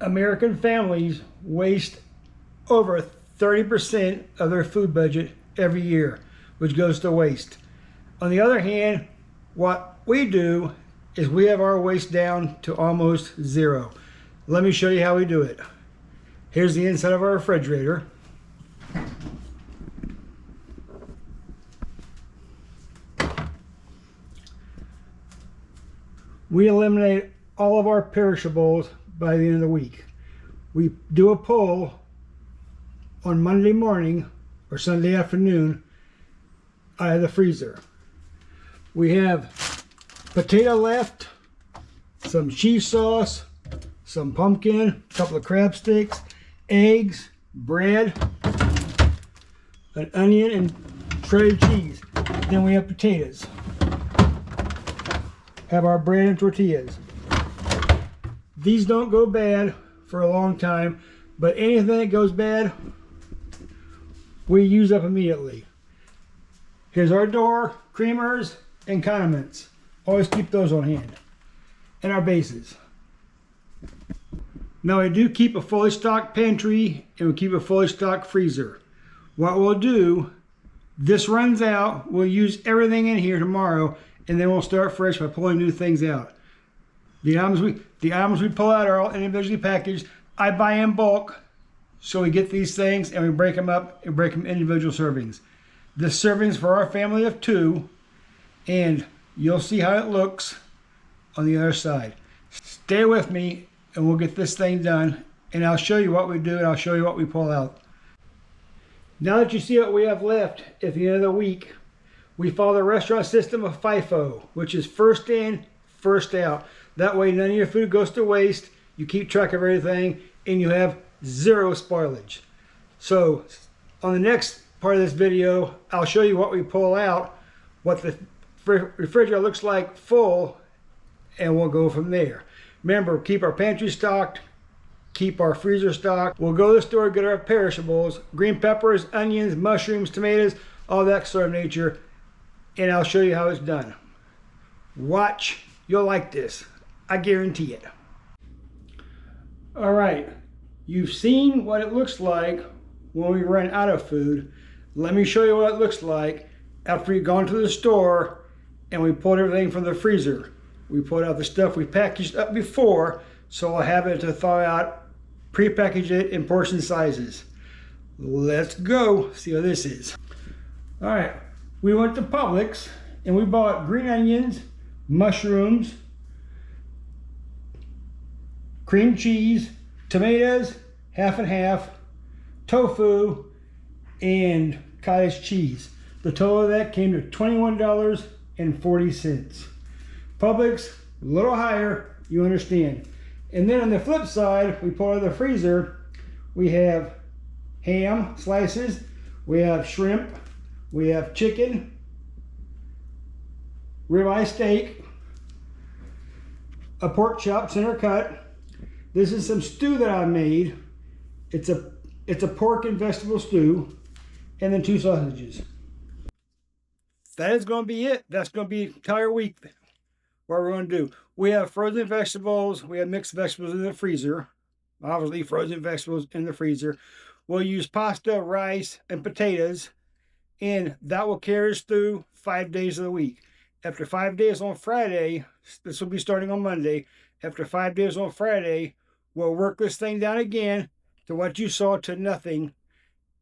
American families waste over 30% of their food budget every year, which goes to waste. On the other hand, what we do is we have our waste down to almost zero. Let me show you how we do it. Here's the inside of our refrigerator. We eliminate all of our perishables by the end of the week. We do a poll on Monday morning or Sunday afternoon out of the freezer. We have potato left, some cheese sauce, some pumpkin, a couple of crab sticks, eggs, bread, an onion, and shredded cheese. Then we have potatoes. Have our bread and tortillas. These don't go bad for a long time, but anything that goes bad, we use up immediately. Here's our door, creamers, and condiments. Always keep those on hand. And our bases. Now, I do keep a fully stocked pantry and we keep a fully stocked freezer. What we'll do, this runs out, we'll use everything in here tomorrow, and then we'll start fresh by pulling new things out. The items we pull out are all individually packaged. I buy in bulk, so we get these things and we break them up and break them individual servings. This serving's for our family of 2, and you'll see how it looks on the other side. Stay with me and we'll get this thing done, and I'll show you what we do and I'll show you what we pull out. Now that you see what we have left at the end of the week, we follow the restaurant system of FIFO, which is first in, first out. That way none of your food goes to waste, you keep track of everything, and you have zero spoilage. So on the next part of this video, I'll show you what we pull out, what the refrigerator looks like full, and we'll go from there. Remember, keep our pantry stocked, keep our freezer stocked. We'll go to the store, get our perishables, green peppers, onions, mushrooms, tomatoes, all that sort of nature, and I'll show you how it's done. Watch, you'll like this. I guarantee it. All right, you've seen what it looks like when we run out of food. Let me show you what it looks like after we've gone to the store and we pulled everything from the freezer. We pulled out the stuff we packaged up before, so I'll have it to thaw out, pre-package it in portion sizes. Let's go see what this is. All right, we went to Publix and we bought green onions, mushrooms, cream cheese, tomatoes, half and half, tofu, and cottage cheese. The total of that came to $21.40. Publix, a little higher, you understand. And then on the flip side, we pull out of the freezer, we have ham slices, we have shrimp, we have chicken, ribeye steak, a pork chop center cut. This is some stew that I made. It's a pork and vegetable stew, and then 2 sausages. That is going to be it. That's going to be the entire week. What we're going to do, we have frozen vegetables, we have mixed vegetables in the freezer, obviously frozen vegetables in the freezer. We'll use pasta, rice, and potatoes, and that will carry us through 5 days of the week. After 5 days on Friday, this will be starting on Monday, after 5 days on Friday, we'll work this thing down again to what you saw, to nothing,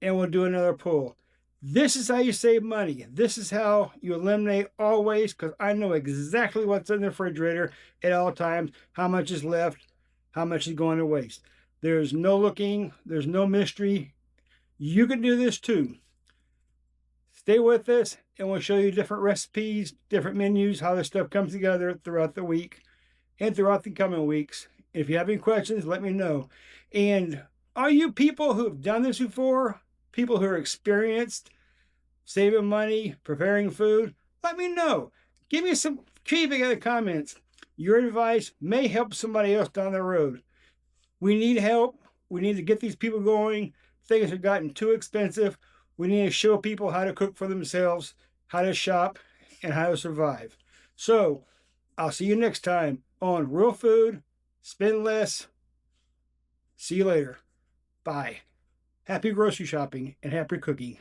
and we'll do another pull. This is how you save money. This is how you eliminate all waste, because I know exactly what's in the refrigerator at all times, how much is left, how much is going to waste. There's no looking, there's no mystery. You can do this too. Stay with us and we'll show you different recipes, different menus, how this stuff comes together throughout the week and throughout the coming weeks. If you have any questions, let me know. And are you people who have done this before? People who are experienced, saving money, preparing food, let me know. Give me some feedback in the comments. Your advice may help somebody else down the road. We need help. We need to get these people going. Things have gotten too expensive. We need to show people how to cook for themselves, how to shop, and how to survive. So, I'll see you next time on Real Food, Spend Less, See you later. Bye. Happy grocery shopping and happy cooking.